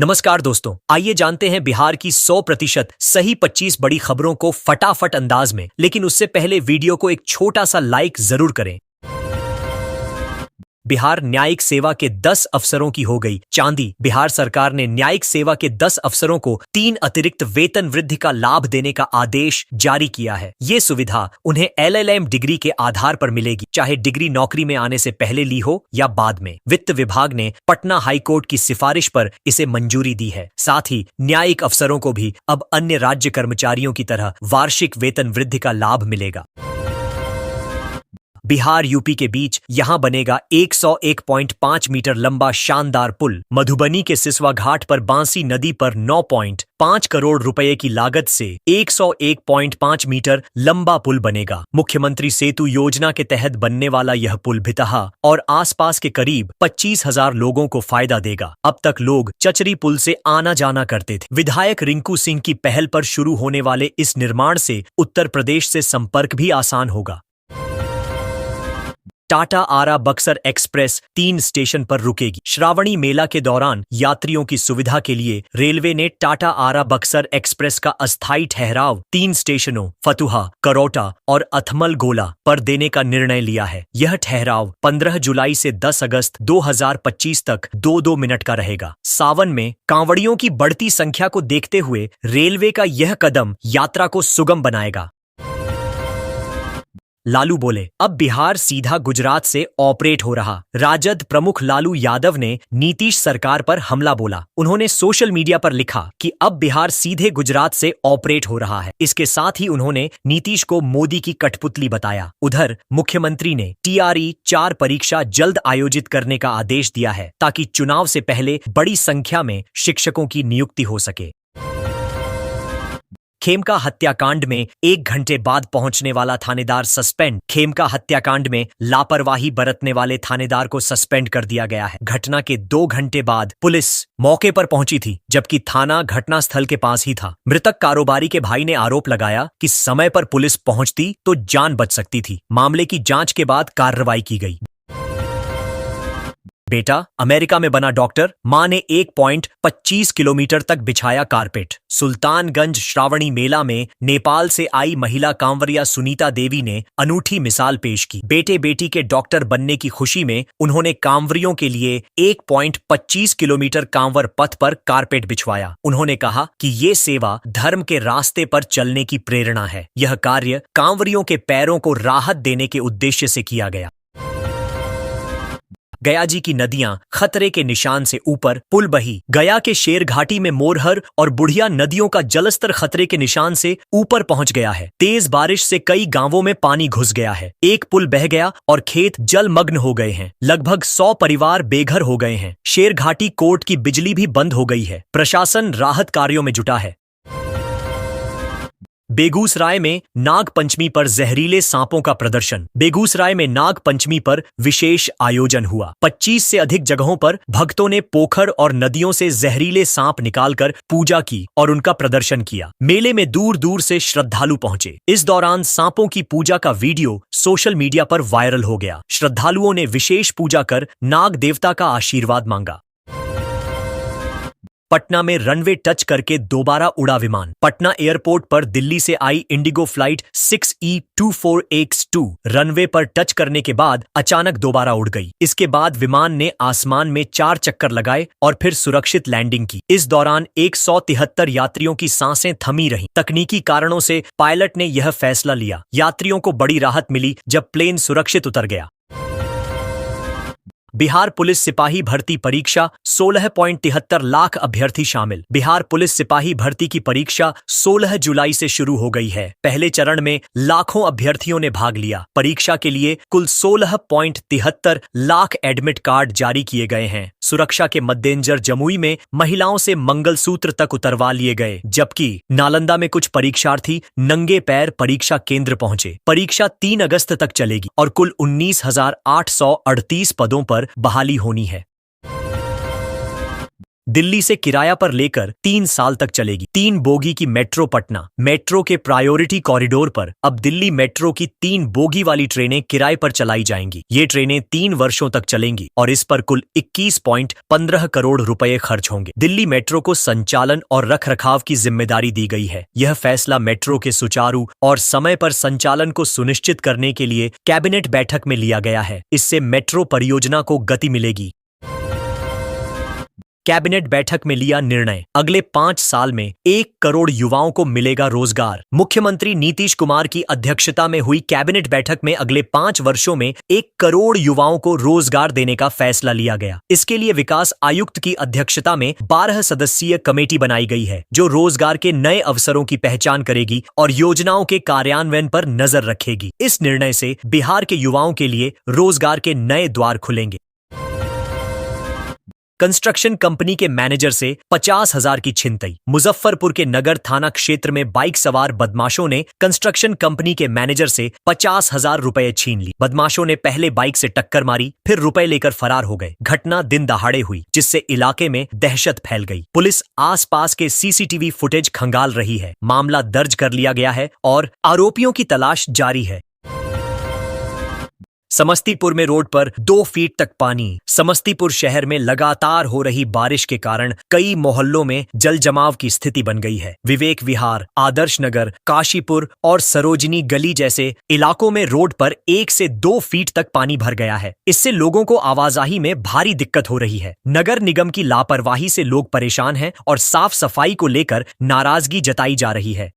नमस्कार दोस्तों, आइए जानते हैं बिहार की 100% सही 25 बड़ी खबरों को फटाफट अंदाज में। लेकिन उससे पहले वीडियो को एक छोटा सा लाइक जरूर करें। बिहार न्यायिक सेवा के 10 अफसरों की हो गई चांदी। बिहार सरकार ने न्यायिक सेवा के 10 अफसरों को 3 अतिरिक्त वेतन वृद्धि का लाभ देने का आदेश जारी किया है। ये सुविधा उन्हें LLM डिग्री के आधार पर मिलेगी, चाहे डिग्री नौकरी में आने से पहले ली हो या बाद में। वित्त विभाग ने पटना हाईकोर्ट की सिफारिश पर इसे मंजूरी दी है। साथ ही न्यायिक अफसरों को भी अब अन्य राज्य कर्मचारियों की तरह वार्षिक वेतन वृद्धि का लाभ मिलेगा। बिहार यूपी के बीच यहां बनेगा 101.5 मीटर लंबा शानदार पुल। मधुबनी के सिसवा घाट पर बांसी नदी पर 9.5 करोड़ रुपए की लागत से 101.5 मीटर लंबा पुल बनेगा। मुख्यमंत्री सेतु योजना के तहत बनने वाला यह पुल भितहा और आसपास के करीब 25,000 लोगों को फायदा देगा। अब तक लोग चचरी पुल से आना जाना करते थे। विधायक रिंकू सिंह की पहल पर शुरू होने वाले इस निर्माण से उत्तर प्रदेश से संपर्क भी आसान होगा। टाटा आरा बक्सर एक्सप्रेस 3 स्टेशन पर रुकेगी। श्रावणी मेला के दौरान यात्रियों की सुविधा के लिए रेलवे ने टाटा आरा बक्सर एक्सप्रेस का अस्थायी ठहराव 3 स्टेशनों फतुहा, करौटा और अथमल गोला पर देने का निर्णय लिया है। यह ठहराव 15 जुलाई से 10 अगस्त 2025 तक 2-2 मिनट का रहेगा। सावन में कांवड़ियों की बढ़ती संख्या को देखते हुए रेलवे का यह कदम यात्रा को सुगम बनाएगा। लालू बोले, अब बिहार सीधा गुजरात से ऑपरेट हो रहा। राजद प्रमुख लालू यादव ने नीतीश सरकार पर हमला बोला। उन्होंने सोशल मीडिया पर लिखा कि अब बिहार सीधे गुजरात से ऑपरेट हो रहा है। इसके साथ ही उन्होंने नीतीश को मोदी की कठपुतली बताया। उधर मुख्यमंत्री ने TRE 4 परीक्षा जल्द आयोजित करने का आदेश दिया है, ताकि चुनाव से पहले बड़ी संख्या में शिक्षकों की नियुक्ति हो सके। खेमका हत्याकांड में 1 घंटे बाद पहुंचने वाला थानेदार सस्पेंड। खेमका हत्याकांड में लापरवाही बरतने वाले थानेदार को सस्पेंड कर दिया गया है। घटना के 2 घंटे बाद पुलिस मौके पर पहुंची थी, जबकि थाना घटनास्थल के पास ही था। मृतक कारोबारी के भाई ने आरोप लगाया कि समय पर पुलिस पहुंचती तो जान बच सकती थी। मामले की जांच के बाद कार्रवाई की गई। बेटा अमेरिका में बना डॉक्टर, मां ने 1.25 किलोमीटर तक बिछाया कारपेट। सुल्तानगंज श्रावणी मेला में नेपाल से आई महिला कांवरिया सुनीता देवी ने अनूठी मिसाल पेश की। बेटे बेटी के डॉक्टर बनने की खुशी में उन्होंने कांवरियों के लिए 1.25 किलोमीटर कांवर पथ पर कारपेट बिछवाया। उन्होंने कहा कि ये सेवा धर्म के रास्ते पर चलने की प्रेरणा है। यह कार्य कांवरियों के पैरों को राहत देने के उद्देश्य से किया गया। गया जी की नदियां खतरे के निशान से ऊपर, पुल बही। गया के शेर घाटी में मोरहर और बुढ़िया नदियों का जलस्तर खतरे के निशान से ऊपर पहुंच गया है। तेज बारिश से कई गांवों में पानी घुस गया है। एक पुल बह गया और खेत जलमग्न हो गए हैं। लगभग 100 परिवार बेघर हो गए हैं। शेर घाटी कोर्ट की बिजली भी बंद हो गई है। प्रशासन राहत कार्यों में जुटा है। बेगूसराय में नाग पंचमी पर जहरीले सांपों का प्रदर्शन। बेगूसराय में नाग पंचमी पर विशेष आयोजन हुआ। 25 से अधिक जगहों पर भक्तों ने पोखर और नदियों से जहरीले सांप निकालकर पूजा की और उनका प्रदर्शन किया। मेले में दूर दूर से श्रद्धालु पहुंचे। इस दौरान सांपों की पूजा का वीडियो सोशल मीडिया पर वायरल हो गया। श्रद्धालुओं ने विशेष पूजा कर नाग देवता का आशीर्वाद मांगा। पटना में रनवे टच करके दोबारा उड़ा विमान। पटना एयरपोर्ट पर दिल्ली से आई इंडिगो फ्लाइट 6E24X2 रनवे पर टच करने के बाद अचानक दोबारा उड़ गई। इसके बाद विमान ने आसमान में 4 चक्कर लगाए और फिर सुरक्षित लैंडिंग की। इस दौरान 173 यात्रियों की सांसें थमी रहीं। तकनीकी कारणों से पायलट ने यह फैसला लिया। यात्रियों को बड़ी राहत मिली जब प्लेन सुरक्षित उतर गया। बिहार पुलिस सिपाही भर्ती परीक्षा 16.73 लाख अभ्यर्थी शामिल। बिहार पुलिस सिपाही भर्ती की परीक्षा 16 जुलाई से शुरू हो गई है। पहले चरण में लाखों अभ्यर्थियों ने भाग लिया। परीक्षा के लिए कुल 16.73 लाख एडमिट कार्ड जारी किए गए हैं। सुरक्षा के मद्देनजर जमुई में महिलाओं से मंगलसूत्र तक उतरवा लिए गए, जबकि नालंदा में कुछ परीक्षार्थी नंगे पैर परीक्षा केंद्र पहुंचे। परीक्षा 3 अगस्त तक चलेगी और कुल 19,838 पदों पर बहाली होनी है। दिल्ली से किराया पर लेकर 3 साल तक चलेगी। 3 बोगी की मेट्रो पटना। मेट्रो के प्रायोरिटी कॉरिडोर पर अब दिल्ली मेट्रो की 3 बोगी वाली ट्रेनें किराए पर चलाई जाएंगी। ये ट्रेनें 3 वर्षों तक चलेंगी और इस पर कुल 21.15 करोड़ रुपए खर्च होंगे। दिल्ली मेट्रो को संचालन और रखरखाव की जिम्मेदारी दी गई है। यह फैसला मेट्रो के सुचारू और समय पर संचालन को सुनिश्चित करने के लिए कैबिनेट बैठक में लिया गया है। इससे मेट्रो परियोजना को गति मिलेगी। कैबिनेट बैठक में लिया निर्णय, अगले 5 साल में 1 करोड़ युवाओं को मिलेगा रोजगार। मुख्यमंत्री नीतीश कुमार की अध्यक्षता में हुई कैबिनेट बैठक में अगले 5 वर्षों में 1 करोड़ युवाओं को रोजगार देने का फैसला लिया गया। इसके लिए विकास आयुक्त की अध्यक्षता में 12 सदस्यीय कमेटी बनाई गई है, जो रोजगार के नए अवसरों की पहचान करेगी और योजनाओं के कार्यान्वयन पर नजर रखेगी। इस निर्णय से बिहार के युवाओं के लिए रोजगार के नए द्वार खुलेंगे। कंस्ट्रक्शन कंपनी के मैनेजर से 50,000 की छिनतई। मुजफ्फरपुर के नगर थाना क्षेत्र में बाइक सवार बदमाशों ने कंस्ट्रक्शन कंपनी के मैनेजर से 50,000 रुपए छीन ली। बदमाशों ने पहले बाइक से टक्कर मारी, फिर रुपए लेकर फरार हो गए। घटना दिन दहाड़े हुई, जिससे इलाके में दहशत फैल गई। पुलिस आसपास के सीसीटीवी फुटेज खंगाल रही है। मामला दर्ज कर लिया गया है और आरोपियों की तलाश जारी है। समस्तीपुर में रोड पर 2 फीट तक पानी। समस्तीपुर शहर में लगातार हो रही बारिश के कारण कई मोहल्लों में जल जमाव की स्थिति बन गई है। विवेक विहार, आदर्श नगर, काशीपुर और सरोजनी गली जैसे इलाकों में रोड पर 1 से 2 फीट तक पानी भर गया है। इससे लोगों को आवाजाही में भारी दिक्कत हो रही है। नगर निगम की लापरवाही से लोग परेशान हैं और साफ सफाई को लेकर नाराजगी जताई जा रही है।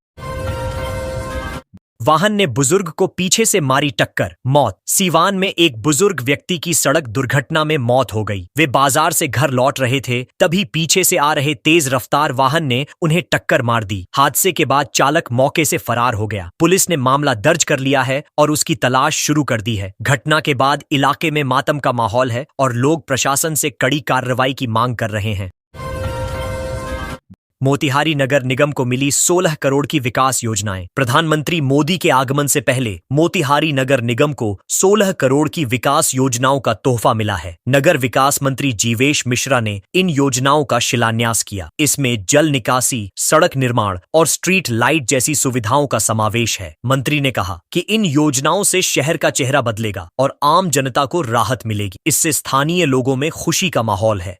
वाहन ने बुजुर्ग को पीछे से मारी टक्कर, मौत। सीवान में एक बुजुर्ग व्यक्ति की सड़क दुर्घटना में मौत हो गई। वे बाजार से घर लौट रहे थे, तभी पीछे से आ रहे तेज रफ्तार वाहन ने उन्हें टक्कर मार दी। हादसे के बाद चालक मौके से फरार हो गया। पुलिस ने मामला दर्ज कर लिया है और उसकी तलाश शुरू कर दी है। घटना के बाद इलाके में मातम का माहौल है और लोग प्रशासन से कड़ी कार्रवाई की मांग कर रहे हैं। मोतिहारी नगर निगम को मिली 16 करोड़ की विकास योजनाएं। प्रधानमंत्री मोदी के आगमन से पहले मोतिहारी नगर निगम को 16 करोड़ की विकास योजनाओं का तोहफा मिला है। नगर विकास मंत्री जीवेश मिश्रा ने इन योजनाओं का शिलान्यास किया। इसमें जल निकासी, सड़क निर्माण और स्ट्रीट लाइट जैसी सुविधाओं का समावेश है। मंत्री ने कहा कि इन योजनाओं से शहर का चेहरा बदलेगा और आम जनता को राहत मिलेगी। इससे स्थानीय लोगों में खुशी का माहौल है।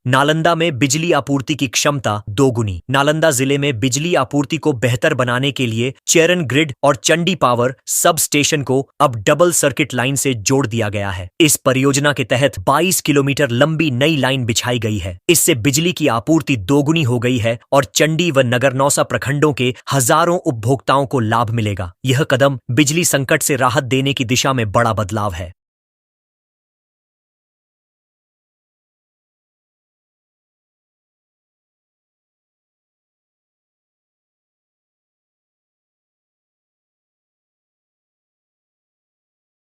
नालंदा में बिजली आपूर्ति की क्षमता दोगुनी। नालंदा जिले में बिजली आपूर्ति को बेहतर बनाने के लिए चेरन ग्रिड और चंडी पावर सब स्टेशन को अब डबल सर्किट लाइन से जोड़ दिया गया है। इस परियोजना के तहत 22 किलोमीटर लंबी नई लाइन बिछाई गई है। इससे बिजली की आपूर्ति दोगुनी हो गई है और चंडी व नगरनौसा प्रखंडों के हजारों उपभोक्ताओं को लाभ मिलेगा। यह कदम बिजली संकट से राहत देने की दिशा में बड़ा बदलाव है।